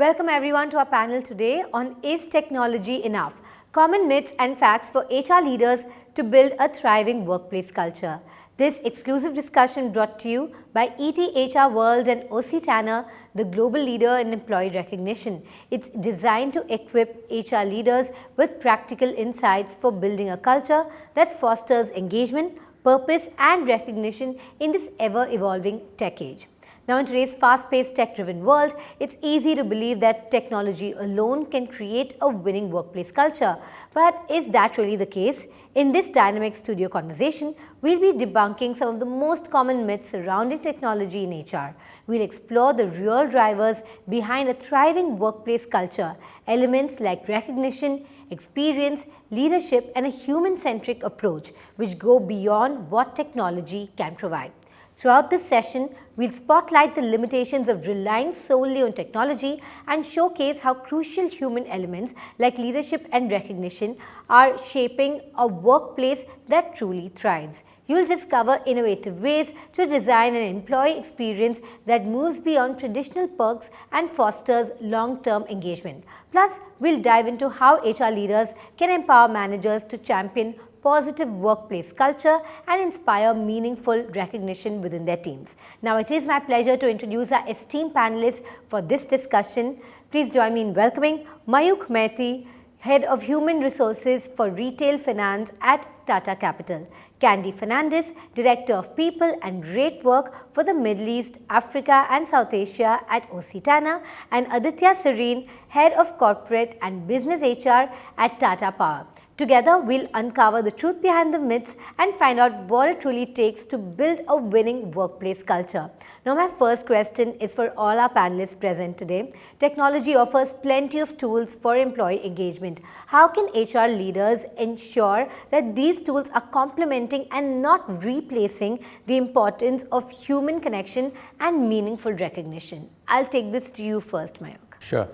Welcome everyone to our panel today on Is Technology Enough? Common myths and facts for HR leaders to build a thriving workplace culture. This exclusive discussion brought to you by ETHRWorld and O.C.Tanner, the global leader in employee recognition. It's designed to equip HR leaders with practical insights for building a culture that fosters engagement, purpose and recognition in this ever-evolving tech age. Now, in today's fast-paced, tech-driven world, it's easy to believe that technology alone can create a winning workplace culture. But is that really the case? In this dynamic studio conversation, we'll be debunking some of the most common myths surrounding technology in HR. We'll explore the real drivers behind a thriving workplace culture, elements like recognition, experience, leadership, and a human-centric approach, which go beyond what technology can provide. Throughout this session, we'll spotlight the limitations of relying solely on technology and showcase how crucial human elements like leadership and recognition are shaping a workplace that truly thrives. You'll discover innovative ways to design an employee experience that moves beyond traditional perks and fosters long-term engagement. Plus, we'll dive into how HR leaders can empower managers to champion positive workplace culture and inspire meaningful recognition within their teams. Now, it is my pleasure to introduce our esteemed panelists for this discussion. Please join me in welcoming Mayukh Maiti, Head of Human Resources for Retail Finance at Tata Capital; Candy Fernandez, Director of People and Rate Work for the Middle East, Africa and South Asia at O.C.Tanner; and Aditya Sareen, Head of Corporate and Business HR at Tata Power. Together, we'll uncover the truth behind the myths and find out what it truly takes to build a winning workplace culture. Now, my first question is for all our panelists present today. Technology offers plenty of tools for employee engagement. How can HR leaders ensure that these tools are complementing and not replacing the importance of human connection and meaningful recognition? I'll take this to you first, Mayukh. Sure.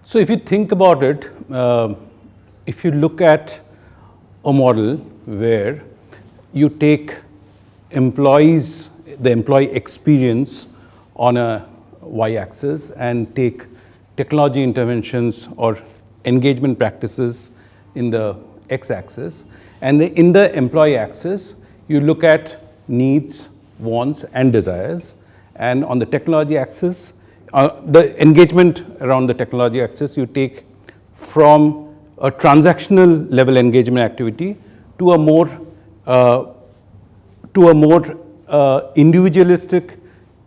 So, if you think about it, if you look at a model where you take employees, the employee experience on a y-axis and take technology interventions or engagement practices in the x-axis, and in the employee axis, you look at needs, wants and desires, and on the technology axis, the engagement around the technology axis, you take from a transactional level engagement activity to a more individualistic,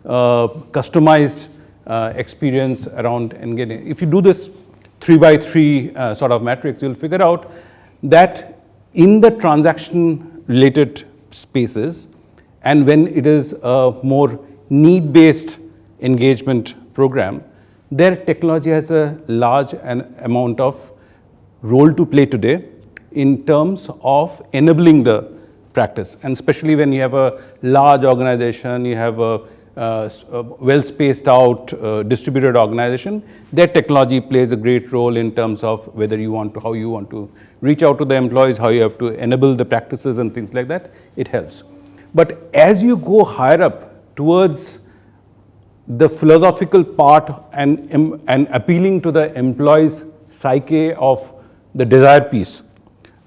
customized experience around engaging. If you do this 3x3 sort of matrix, you'll figure out that in the transaction related spaces, and when it is a more need-based engagement program, their technology has a large amount of role to play today in terms of enabling the practice, and especially when you have a large organization, you have a well spaced out distributed organization, their technology plays a great role in terms of whether you want to, how you want to reach out to the employees, how you have to enable the practices and things like that. It helps. But as you go higher up towards the philosophical part and appealing to the employee's psyche of the desire piece,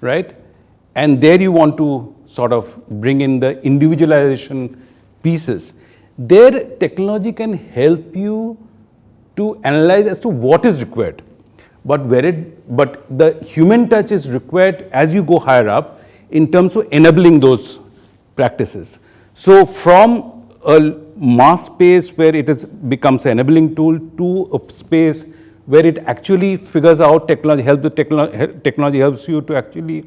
right? And there you want to sort of bring in the individualization pieces. There technology can help you to analyze as to what is required, but the human touch is required as you go higher up in terms of enabling those practices. So from a mass space where it becomes an enabling tool to a space where it actually figures out technology helps you to actually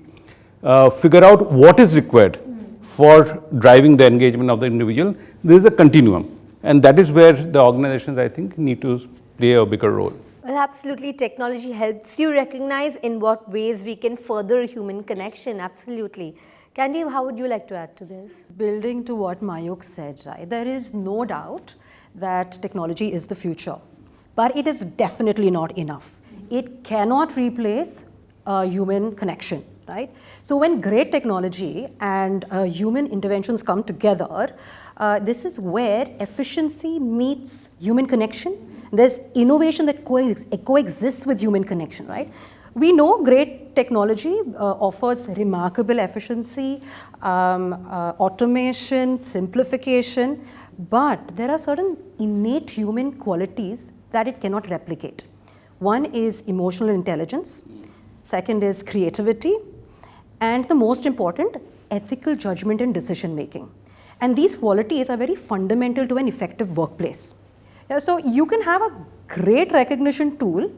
figure out what is required for driving the engagement of the individual. There is a continuum, and that is where the organizations, I think, need to play a bigger role. Well, absolutely. Technology helps you recognize in what ways we can further human connection. Absolutely. Candy, how would you like to add to this? Building to what Mayukh said, right? There is no doubt that technology is the future. But it is definitely not enough. It cannot replace human connection, right? So when great technology and human interventions come together, this is where efficiency meets human connection There's innovation that coexists with human connection, right? We know great technology offers remarkable efficiency, automation, simplification, but there are certain innate human qualities that it cannot replicate. One is emotional intelligence, second is creativity, and the most important, ethical judgment and decision making. And these qualities are very fundamental to an effective workplace. Yeah, so you can have a great recognition tool,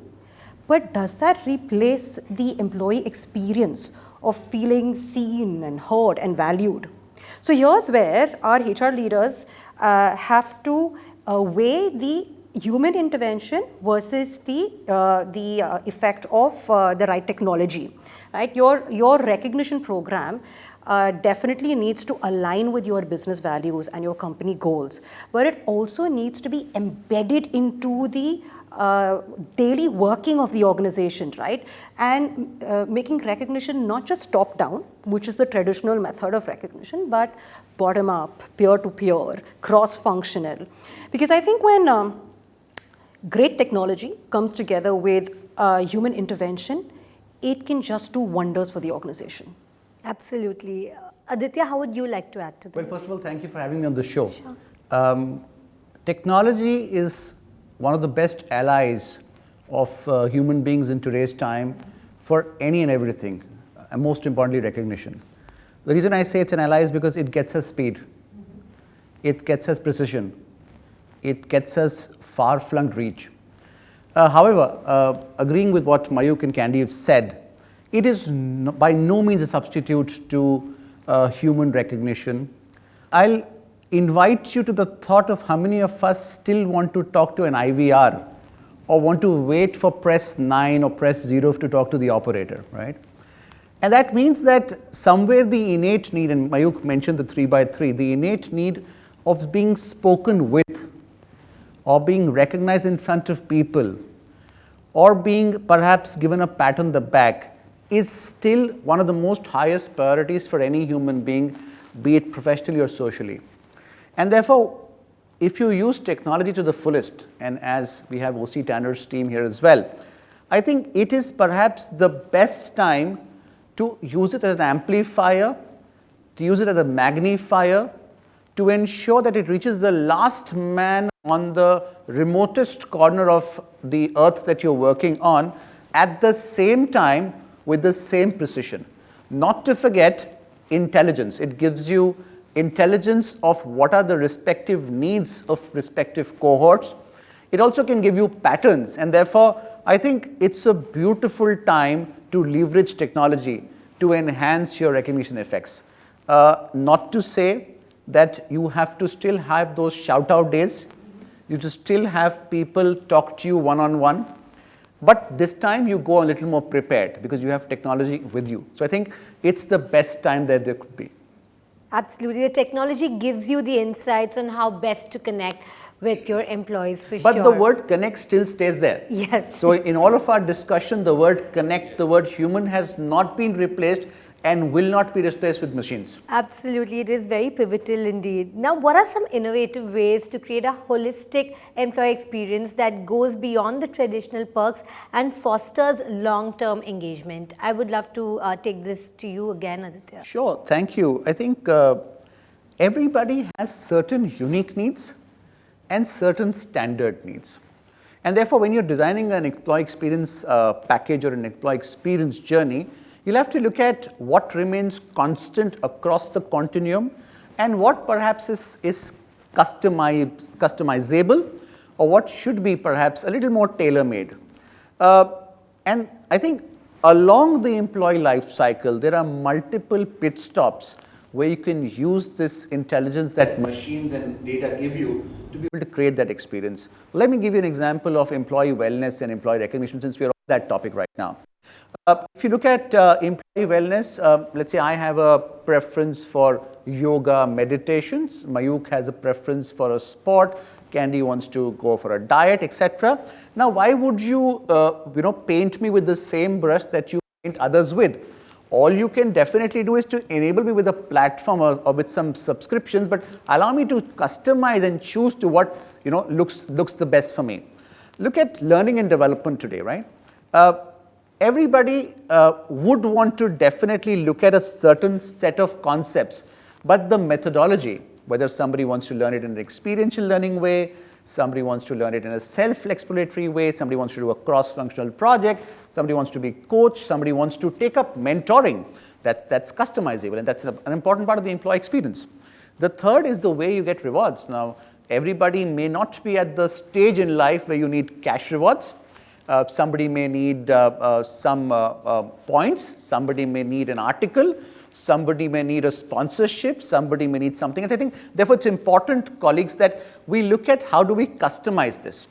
but does that replace the employee experience of feeling seen and heard and valued? So here's where our HR leaders have to weigh the human intervention versus the effect of the right technology. Right? Your recognition program definitely needs to align with your business values and your company goals, but it also needs to be embedded into the daily working of the organization, right? And making recognition not just top down, which is the traditional method of recognition, but bottom up, peer to peer, cross functional. Because I think when great technology comes together with human intervention, it can just do wonders for the organization. Absolutely. Aditya, how would you like to add to this? Well, first of all, thank you for having me on the show. Sure. Technology is one of the best allies of human beings in today's time for any and everything, and most importantly, recognition. The reason I say it's an ally is because it gets us speed, it gets us precision, it gets us far-flung reach. However, agreeing with what Mayukh and Candy have said, it is by no means a substitute to human recognition. I'll invite you to the thought of how many of us still want to talk to an IVR or want to wait for press 9 or press 0 to talk to the operator, right? And that means that somewhere the innate need, and Mayukh mentioned the 3x3, the innate need of being spoken with or being recognized in front of people or being perhaps given a pat on the back is still one of the most highest priorities for any human being, be it professionally or socially. And therefore, if you use technology to the fullest, and as we have O.C.Tanner's team here as well, I think it is perhaps the best time to use it as an amplifier, to use it as a magnifier, to ensure that it reaches the last man on the remotest corner of the earth that you're working on at the same time with the same precision. Not to forget intelligence. It gives you intelligence of what are the respective needs of respective cohorts. It also can give you patterns, and therefore I think it's a beautiful time to leverage technology to enhance your recognition effects. Not to say that you have to still have those shout out days, you just still have people talk to you one-on-one, but this time you go a little more prepared because you have technology with you. So I think it's the best time that there could be. Absolutely. The technology gives you the insights on how best to connect with your employees for But sure. the word connect still stays there. Yes. So in all of our discussion, the word connect, the word human has not been replaced and will not be replaced with machines. Absolutely, it is very pivotal indeed. Now, what are some innovative ways to create a holistic employee experience that goes beyond the traditional perks and fosters long-term engagement? I would love to take this to you again, Aditya. Sure, thank you. I think everybody has certain unique needs and certain standard needs. And therefore, when you're designing an employee experience package or an employee experience journey, you'll have to look at what remains constant across the continuum and what perhaps is customizable or what should be perhaps a little more tailor-made. And I think along the employee life cycle, there are multiple pit stops where you can use this intelligence that machines and data give you to be able to create that experience. Let me give you an example of employee wellness and employee recognition since we're on that topic right now. If you look at employee wellness, let's say I have a preference for yoga meditations, Mayukh has a preference for a sport, Candy wants to go for a diet, etc. Now, why would you, paint me with the same brush that you paint others with? All you can definitely do is to enable me with a platform or with some subscriptions, but allow me to customize and choose to what looks the best for me. Look at learning and development today, right? Everybody would want to definitely look at a certain set of concepts, but the methodology, whether somebody wants to learn it in an experiential learning way, somebody wants to learn it in a self-exploratory way, somebody wants to do a cross-functional project, somebody wants to be coached, somebody wants to take up mentoring, that's customizable, and that's an important part of the employee experience. The third is the way you get rewards. Now, everybody may not be at the stage in life where you need cash rewards. Somebody may need some points, somebody may need an article, somebody may need a sponsorship, somebody may need something. And I think, therefore, it's important, colleagues, that we look at how do we customize this.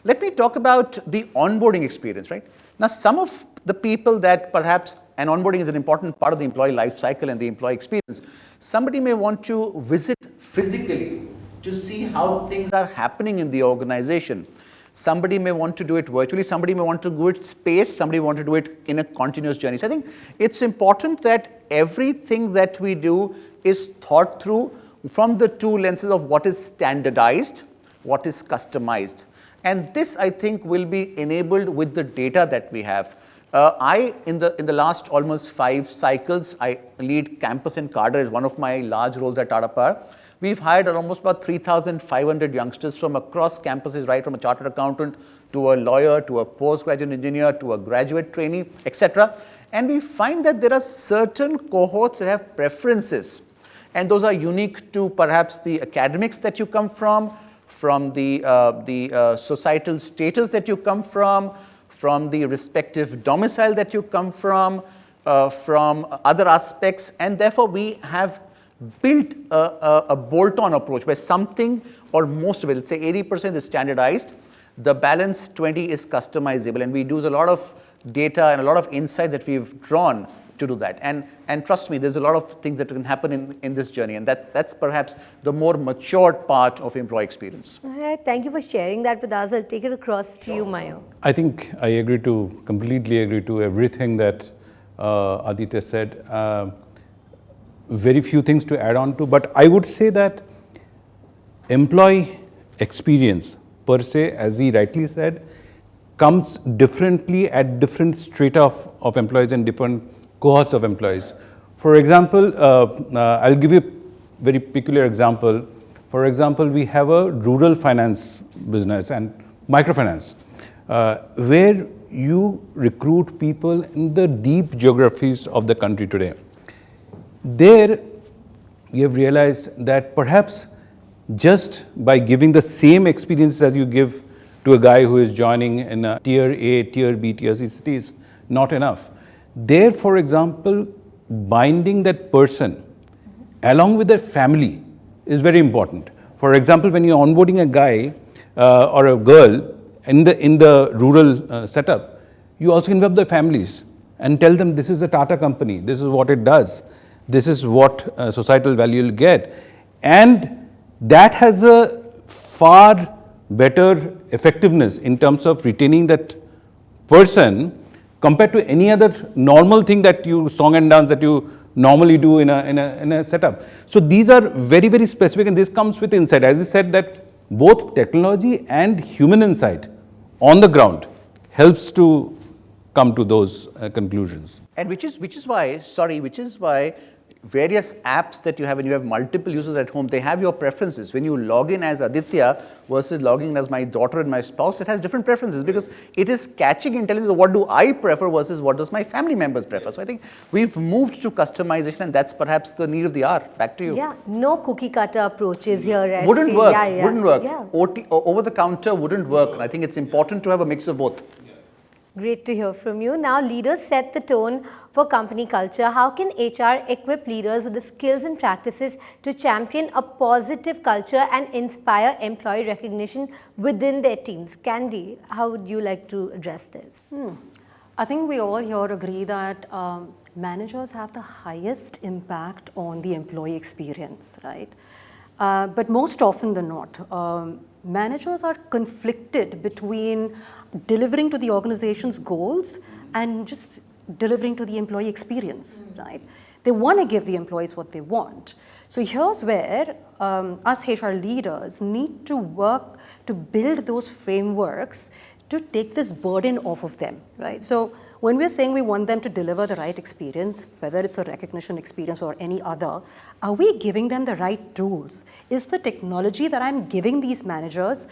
Let me talk about the onboarding experience, right? Now, some of the people that perhaps, and onboarding is an important part of the employee life cycle and the employee experience, somebody may want to visit physically to see how things are happening in the organization. Somebody may want to do it virtually, somebody may want to do it space, somebody want to do it in a continuous journey. So I think it's important that everything that we do is thought through from the two lenses of what is standardized, what is customized. And this, I think, will be enabled with the data that we have. In the last almost 5 cycles, I lead campus and cadre as one of my large roles at Tata Power. We've hired almost about 3,500 youngsters from across campuses, right from a chartered accountant to a lawyer, to a postgraduate engineer, to a graduate trainee, etc. And we find that there are certain cohorts that have preferences. And those are unique to perhaps the academics that you come from the societal status that you come from the respective domicile that you come from other aspects. And therefore, we have built a bolt-on approach where something or most of it, let's say 80% is standardized, the balance 20 is customizable, and we use a lot of data and a lot of insight that we've drawn to do that. And trust me, there's a lot of things that can happen in this journey, and that's perhaps the more matured part of employee experience. All right, thank you for sharing that with us. I'll take it across to you, Mayukh. I think I completely agree to everything that Aditya said. Very few things to add on to, but I would say that employee experience per se, as he rightly said, comes differently at different strata of employees and different cohorts of employees. For example, I'll give you a very peculiar example. For example, we have a rural finance business and microfinance, where you recruit people in the deep geographies of the country today. There, we have realized that perhaps just by giving the same experience that you give to a guy who is joining in a tier A, tier B, tier C cities, not enough. There, for example, binding that person along with their family is very important. For example, when you're onboarding a guy or a girl in the rural setup, you also involve their families and tell them this is a Tata company, this is what it does. This is what societal value will get. And that has a far better effectiveness in terms of retaining that person compared to any other normal thing that you, song and dance that you normally do in a setup. So these are very, very specific, and this comes with insight. As I said, that both technology and human insight on the ground helps to come to those conclusions. And which is why various apps that you have, when you have multiple users at home, they have your preferences. When you log in as Aditya versus logging in as my daughter and my spouse, it has different preferences because it is catching intelligence of what do I prefer versus what does my family members prefer. So I think we've moved to customization, and that's perhaps the need of the hour. Back to you. Yeah, no cookie cutter approaches here. Wouldn't work. Yeah. Wouldn't work. Yeah. Over the counter wouldn't work. And I think it's important to have a mix of both. Great to hear from you. Now, leaders set the tone for company culture. How can HR equip leaders with the skills and practices to champion a positive culture and inspire employee recognition within their teams? Candy, how would you like to address this? I think we all here agree that managers have the highest impact on the employee experience, right? But most often than not, managers are conflicted between delivering to the organization's goals and just delivering to the employee experience, right? They want to give the employees what they want. So here's where us HR leaders need to work to build those frameworks to take this burden off of them, right? So when we're saying we want them to deliver the right experience, whether it's a recognition experience or any other, are we giving them the right tools? Is the technology that I'm giving these managers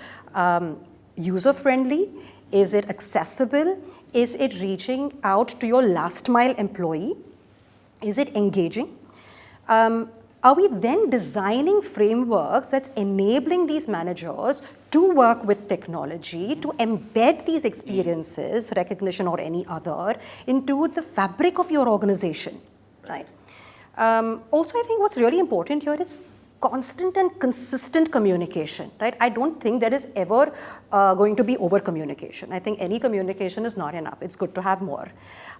user-friendly? Is it accessible? Is it reaching out to your last mile employee? Is it engaging? Are we then designing frameworks that's enabling these managers to work with technology, to embed these experiences, recognition or any other, into the fabric of your organization, right? Also, I think what's really important here is constant and consistent communication, right? I don't think there is ever going to be over communication. I think any communication is not enough. It's good to have more.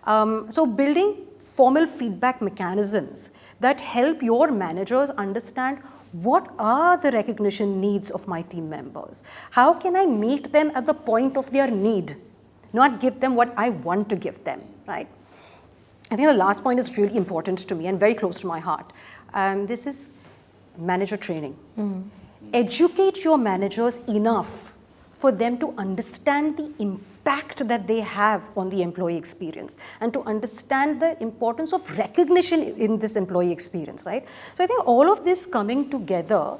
So building formal feedback mechanisms that help your managers understand what are the recognition needs of my team members. How can I meet them at the point of their need, not give them what I want to give them, right? I think the last point is really important to me and very close to my heart. This is manager training. Educate your managers enough for them to understand the impact that they have on the employee experience and to understand the importance of recognition in this employee experience, right? So I think all of this coming together,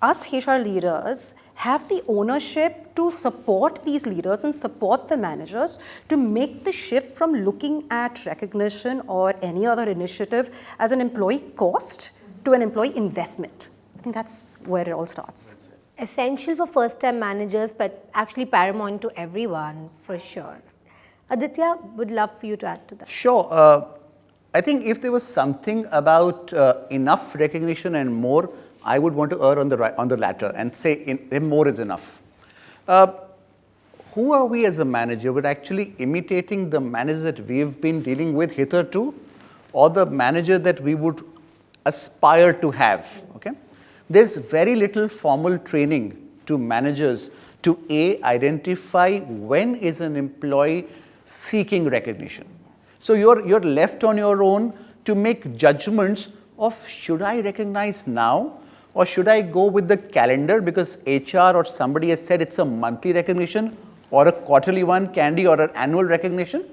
us HR leaders have the ownership to support these leaders and support the managers to make the shift from looking at recognition or any other initiative as an employee cost to an employee investment. I think that's where it all starts. Essential for first-time managers, but actually paramount to everyone, for sure. Aditya, would love for you to add to that. Sure. I think if there was something about enough recognition and more, I would want to err on the latter and say more is enough. Who are we as a manager? We're actually imitating the manager that we've been dealing with hitherto, or the manager that we would aspire to have. Okay? There's very little formal training to managers to identify when is an employee seeking recognition. So you're left on your own to make judgments of should I recognize now or should I go with the calendar because HR or somebody has said it's a monthly recognition or a quarterly one, Candy, or an annual recognition.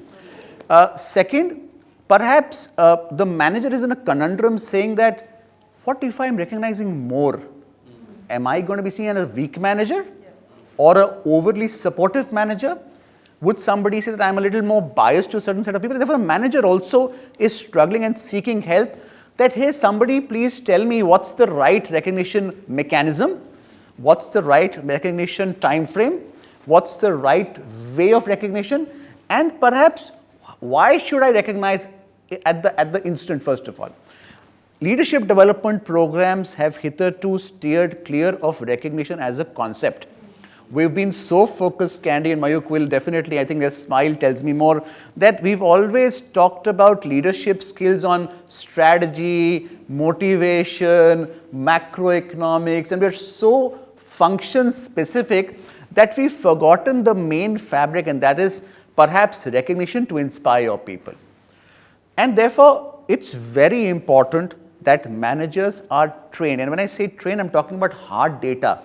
Second, perhaps the manager is in a conundrum saying that what if I'm recognizing more? Am I going to be seen as a weak manager or an overly supportive manager? Would somebody say that I'm a little more biased to a certain set of people? Therefore, a manager also is struggling and seeking help that, hey, somebody please tell me what's the right recognition mechanism, what's the right recognition time frame, what's the right way of recognition, and perhaps why should I recognize at the instant, first of all. Leadership development programs have hitherto steered clear of recognition as a concept. We've been so focused, Candy and Mayukh will definitely, I think their smile tells me more, that we've always talked about leadership skills on strategy, motivation, macroeconomics, and we're so function specific that we've forgotten the main fabric, and that is perhaps recognition to inspire your people. And therefore, it's very important that managers are trained. And when I say trained, I'm talking about hard data.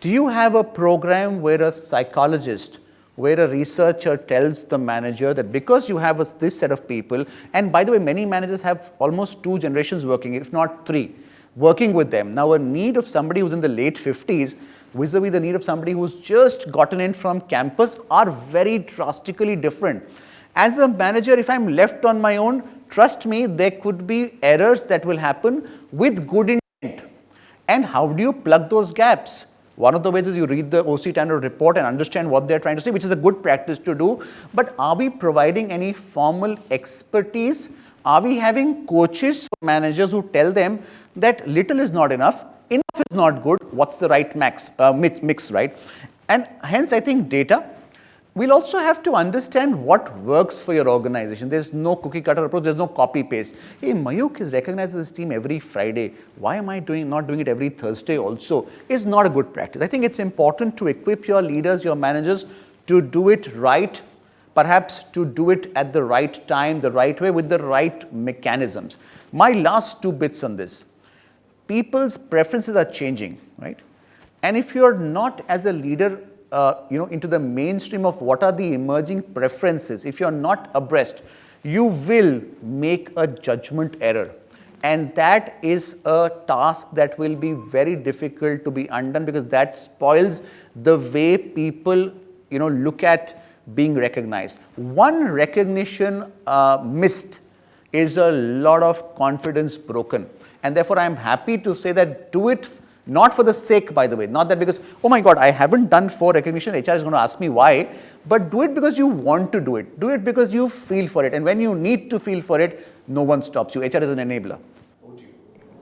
Do you have a program where a psychologist, where a researcher tells the manager that because you have this set of people, and by the way, many managers have almost 2 generations working, if not 3, working with them. Now, a need of somebody who's in the late 50s vis-a-vis the need of somebody who's just gotten in from campus are very drastically different. As a manager, if I'm left on my own, trust me, there could be errors that will happen with good intent. And how do you plug those gaps? One of the ways is you read the O.C.Tanner report and understand what they're trying to say, which is a good practice to do. But are we providing any formal expertise? Are we having coaches for managers who tell them that little is not enough is not good, what's the right mix, right? And hence, I think data. We'll also have to understand what works for your organization. There's no cookie cutter approach, there's no copy paste. Hey, Mayukh is recognized as this team every Friday. Why am I not doing it every Thursday also? Is not a good practice. I think it's important to equip your leaders, your managers to do it right, perhaps to do it at the right time, the right way, with the right mechanisms. My last 2 bits on this. People's preferences are changing, right? And if you're not, as a leader, into the mainstream of what are the emerging preferences, if you're not abreast, you will make a judgment error. And that is a task that will be very difficult to be undone, because that spoils the way people look at being recognized. One recognition missed is a lot of confidence broken. And therefore, I am happy to say that do it not for the sake, by the way, not that because, oh my God, I haven't done 4 recognition, HR is going to ask me why, but do it because you want to do it. Do it because you feel for it. And when you need to feel for it, no one stops you. HR is an enabler.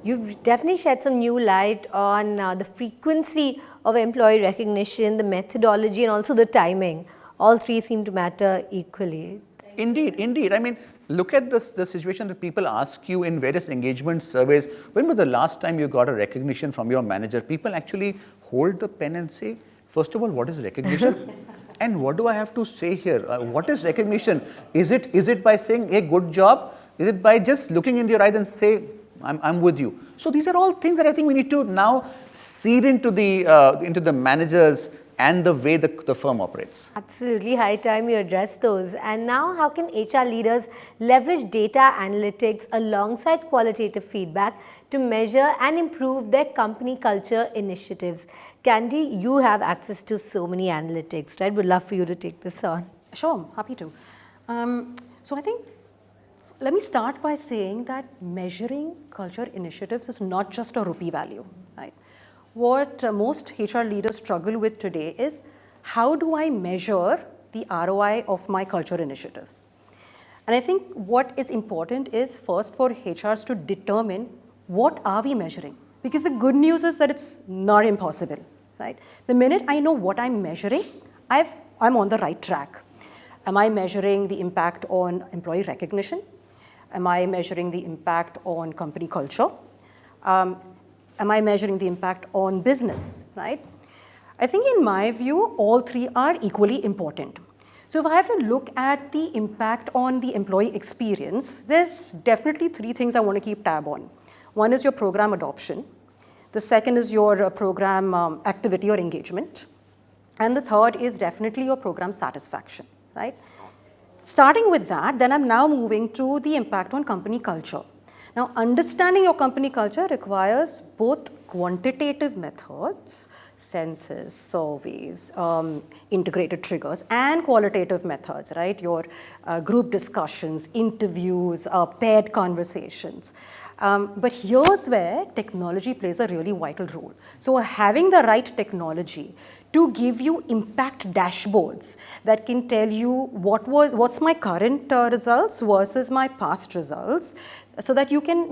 You've definitely shed some new light on the frequency of employee recognition, the methodology, and also the timing. All 3 seem to matter equally. Indeed. I mean, look at the situation that people ask you in various engagement surveys. When was the last time you got a recognition from your manager? People actually hold the pen and say, first of all, what is recognition? And what do I have to say here? What is recognition? Is it by saying, hey, good job? Is it by just looking into your eyes and say, I'm with you? So these are all things that I think we need to now seed into the managers and the way the firm operates. Absolutely, high time you address those. And now, how can HR leaders leverage data analytics alongside qualitative feedback to measure and improve their company culture initiatives? Candy, you have access to so many analytics, right? Would love for you to take this on. Sure, happy to. So I think, let me start by saying that measuring culture initiatives is not just a rupee value, right? What most HR leaders struggle with today is, how do I measure the ROI of my culture initiatives? And I think what is important is first for HRs to determine what are we measuring? Because the good news is that it's not impossible, right? The minute I know what I'm measuring, I'm on the right track. Am I measuring the impact on employee recognition? Am I measuring the impact on company culture? Am I measuring the impact on business, right? I think in my view, all 3 are equally important. So if I have to look at the impact on the employee experience, there's definitely 3 things I want to keep tab on. One is your program adoption. The second is your program activity or engagement. And the third is definitely your program satisfaction, right? Starting with that, then I'm now moving to the impact on company culture. Now, understanding your company culture requires both quantitative methods, census, surveys, integrated triggers, and qualitative methods, right? Your group discussions, interviews, paired conversations. But here's where technology plays a really vital role. So having the right technology to give you impact dashboards that can tell you what's my current results versus my past results, so that you can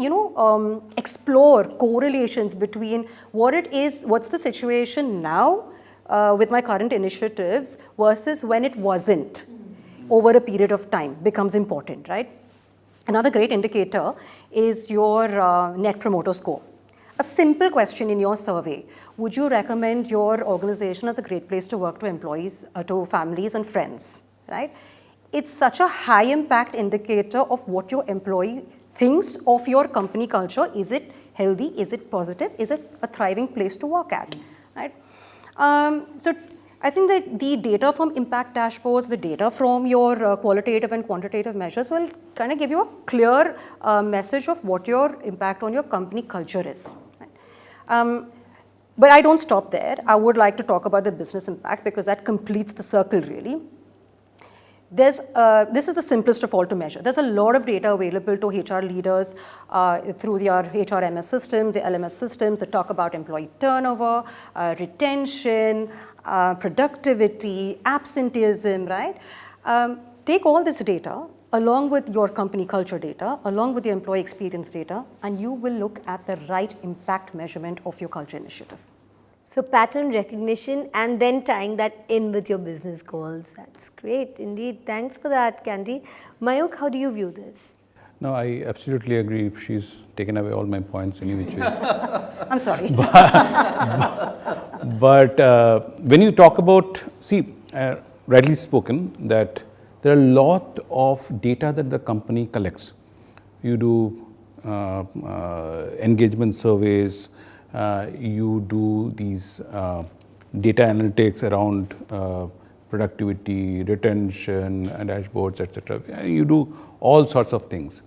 explore correlations between what's the situation now with my current initiatives versus when it wasn't over a period of time becomes important, right? Another great indicator is your net promoter score. A simple question in your survey: would you recommend your organization as a great place to work to employees, to families and friends, right? It's such a high impact indicator of what your employee thinks of your company culture. Is it healthy? Is it positive? Is it a thriving place to work at, right? So I think that the data from impact dashboards, the data from your qualitative and quantitative measures will kind of give you a clear message of what your impact on your company culture is. Right? But I don't stop there. I would like to talk about the business impact, because that completes the circle really. This is the simplest of all to measure. There's a lot of data available to HR leaders through their HRMS systems, the LMS systems that talk about employee turnover, retention, productivity, absenteeism, right? Take all this data along with your company culture data, along with your employee experience data, and you will look at the right impact measurement of your culture initiative. So pattern recognition and then tying that in with your business goals. That's great indeed. Thanks for that, Candy. Mayukh, how do you view this? No, I absolutely agree. She's taken away all my points any which ways. I'm sorry. But when you talk about, rightly spoken, that there are a lot of data that the company collects. You do engagement surveys, you do these data analytics around productivity, retention, and dashboards, etc. You do all sorts of things.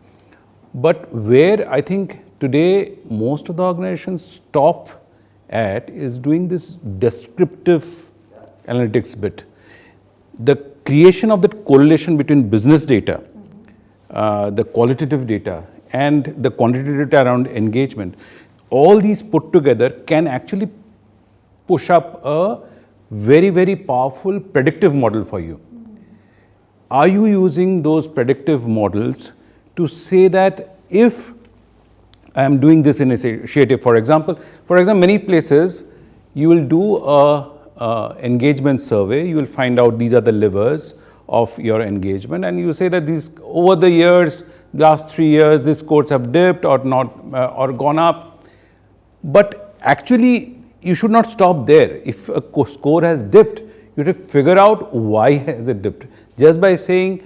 But where I think today most of the organizations stop at is doing this descriptive analytics bit. The creation of that correlation between business data, the qualitative data, and the quantitative data around engagement, all these put together can actually push up a very, very powerful predictive model for you. Are you using those predictive models to say that if I am doing this initiative, for example, many places you will do a engagement survey, you will find out these are the levers of your engagement, and you say that these over the years, last 3 years, these scores have dipped or not or gone up. But actually, you should not stop there. If a score has dipped, you have to figure out why has it dipped. Just by saying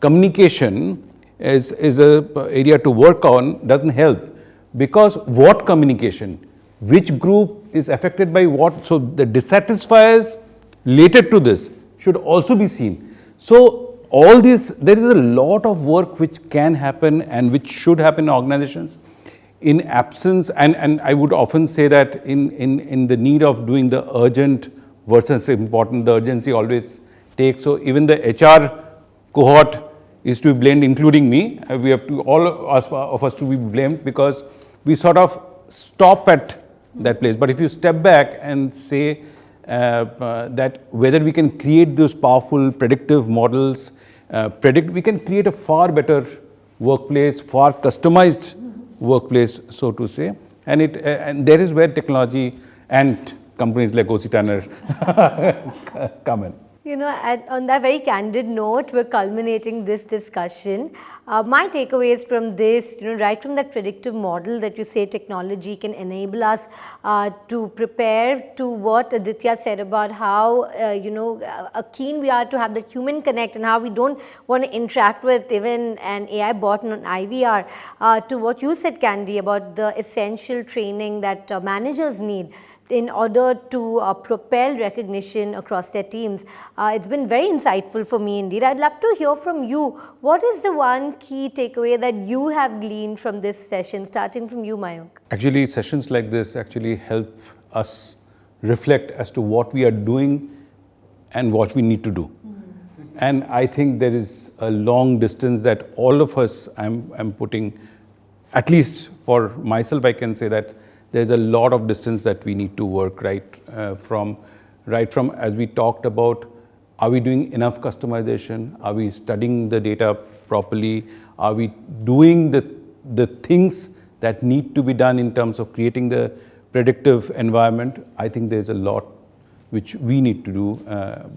communication is a area to work on doesn't help, because what communication, which group is affected by what, so the dissatisfiers related to this should also be seen. So all this, there is a lot of work which can happen and which should happen in organizations. In absence, and I would often say that in the need of doing the urgent versus important, the urgency always takes. So even the HR cohort is to be blamed, including me. We have to, all of us to be blamed, because we sort of stop at that place. But if you step back and say that whether we can create those powerful predictive models, we can create a far better workplace, far customized workplace, so to say, and there is where technology and companies like O.C.Tanner come in. You know, on that very candid note, we're culminating this discussion. My takeaways from this, right from that predictive model that you say technology can enable us to prepare, to what Aditya said about how, keen we are to have the human connect and how we don't want to interact with even an AI bot on IVR, to what you said, Candy, about the essential training that managers need in order to propel recognition across their teams. It's been very insightful for me indeed. I'd love to hear from you. What is the one key takeaway that you have gleaned from this session, starting from you, Mayukh? Actually, sessions like this actually help us reflect as to what we are doing and what we need to do. And I think there is a long distance that all of us, I'm putting, at least for myself, I can say that there's a lot of distance that we need to work right from, as we talked about, are we doing enough customization? Are we studying the data properly? Are we doing the things that need to be done in terms of creating the predictive environment? I think there's a lot which we need to do,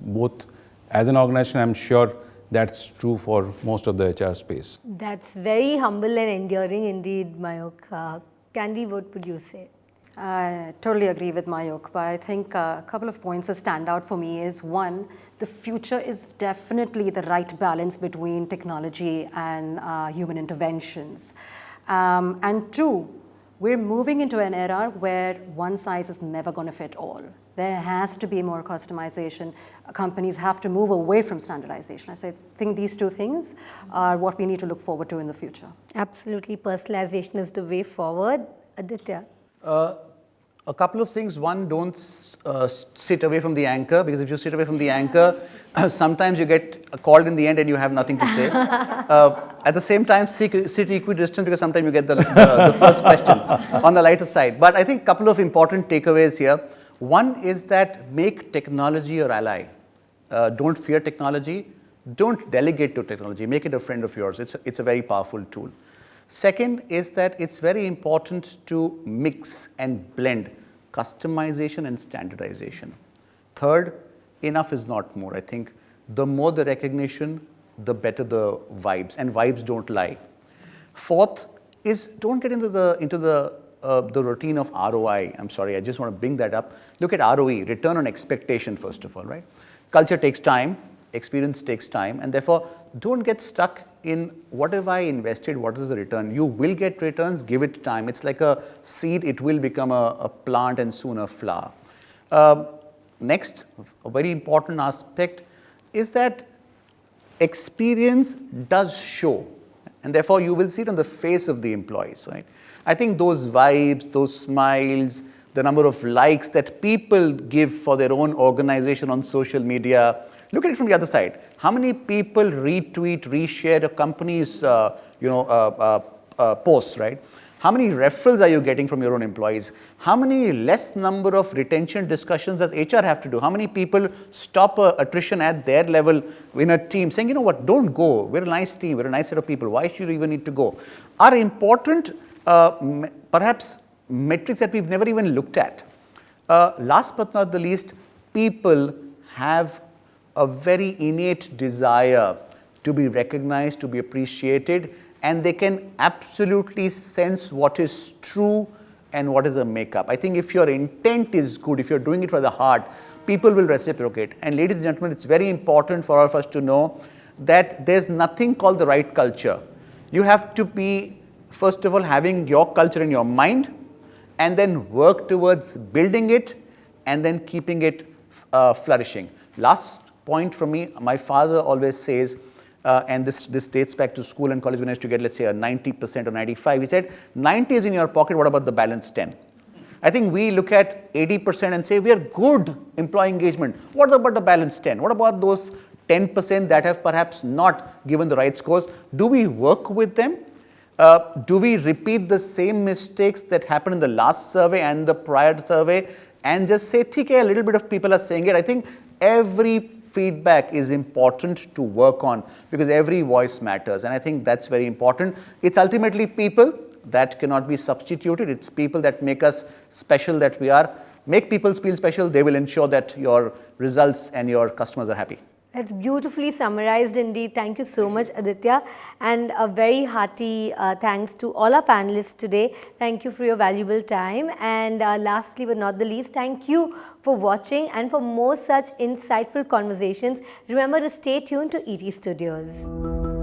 both as an organization. I'm sure that's true for most of the HR space. That's very humble and endearing indeed, Mayukh. Candy, what would you say? I totally agree with Mayukh, but I think a couple of points that stand out for me is, one, the future is definitely the right balance between technology and human interventions. And two, we're moving into an era where one size is never going to fit all. There has to be more customization. Companies have to move away from standardization. I think these two things are what we need to look forward to in the future. Absolutely, personalization is the way forward. Aditya? A couple of things. One, don't sit away from the anchor, because if you sit away from the anchor, sometimes you get called in the end and you have nothing to say. At the same time, sit equidistant, because sometimes you get the first question on the lighter side. But I think a couple of important takeaways here. One is that make technology your ally. Don't fear technology. Don't delegate to technology. Make it a friend of yours. It's a very powerful tool. Second is that it's very important to mix and blend customization and standardization. Third, enough is not more. I think the more the recognition, the better the vibes, and vibes don't lie. Fourth is don't get into the routine of ROI. I'm sorry, I just want to bring that up. Look at ROE, return on expectation, first of all, right? Culture takes time, experience takes time, and therefore don't get stuck in what have I invested, what is the return. You will get returns, give it time. It's like a seed, it will become a plant and soon a flower. next, a very important aspect is that experience does show, and therefore you will see it on the face of the employees, right? I think those vibes, those smiles, the number of likes that people give for their own organization on social media. Look at it from the other side. How many people retweet, reshare a company's posts, right? How many referrals are you getting from your own employees? How many less number of retention discussions does HR have to do? How many people stop attrition at their level in a team saying, you know what, don't go. We're a nice team. We're a nice set of people. Why should you even need to go? Are important, perhaps, metrics that we've never even looked at. Last but not the least, people have a very innate desire to be recognized, to be appreciated, and they can absolutely sense what is true and what is a makeup. I think if your intent is good, if you're doing it for the heart, people will reciprocate. And ladies and gentlemen, it's very important for all of us to know that there's nothing called the right culture. You have to be, first of all, having your culture in your mind, and then work towards building it and then keeping it flourishing. Last point from me, my father always says, and this dates back to school and college when I used to get, let's say, a 90% or 95. He said, 90 is in your pocket, what about the balance 10? I think we look at 80% and say, we are good employee engagement. What about the balance 10? What about those 10% that have perhaps not given the right scores? Do we work with them? Do we repeat the same mistakes that happened in the last survey and the prior survey and just say, okay, a little bit of people are saying it? I think every feedback is important to work on because every voice matters, and I think that's very important. It's ultimately people that cannot be substituted. It's people that make us special that we are. Make people feel special, they will ensure that your results and your customers are happy. That's beautifully summarized indeed. Thank you so much, Aditya. And a very hearty thanks to all our panelists today. Thank you for your valuable time. And lastly but not the least, thank you for watching. And for more such insightful conversations, remember to stay tuned to ET Studios.